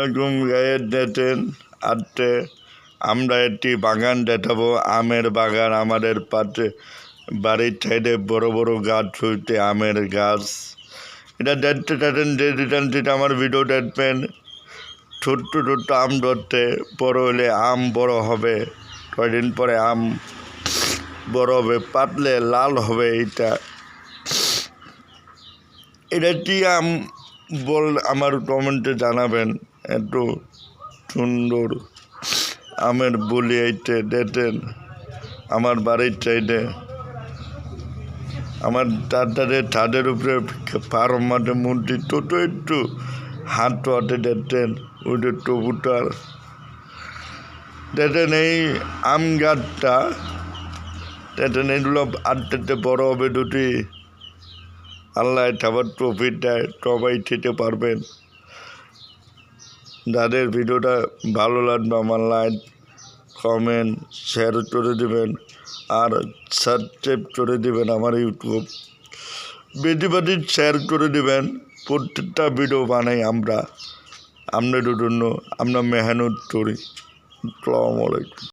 আলাইকুম গায়ের দেখেন আজকে আমরা একটি বাগান দেখাবো আমের বাগান আমাদের পাশে বাড়ির সাইডে বড় বড় গাছ হইতে আমের গাছ এটা দেখতে থাকেন যেটা আমার ভিডিও দেখবেন ছোট্ট ছোট্ট আম ধরতে বড় হলে আম বড় হবে কয়দিন পরে আম বড় হবে পাতলে লাল হবে এটা কি আম বল আমার কমেন্টে জানাবেন এত সুন্দর আমের বলি এইটে দেখেন আমার বাড়ির সাইডে আমার তাদের ছাদের উপরে ফার্ম মাঠে মূর্তি ছোটো একটু হাতে দেখতেন ওইটা কবুতর দেখেন এই আম গাছটা দেখেন এগুলো আটটাতে বড় হবে দুটি আল্লাহ খাবার প্রফিট দেয় সবাই খেতে পারবেন যাদের ভিডিওটা ভালো লাগবে আমার লাইক কমেন্ট শেয়ার করে দেবেন আর সাবস্ক্রাইব করে দেবেন আমার ইউটিউব বেশি শেয়ার করে দেবেন প্রত্যেকটা ভিডিও বানাই আমরা আপনাদের জন্য আমরা মেহনত করি আসসালামু আলাইকুম।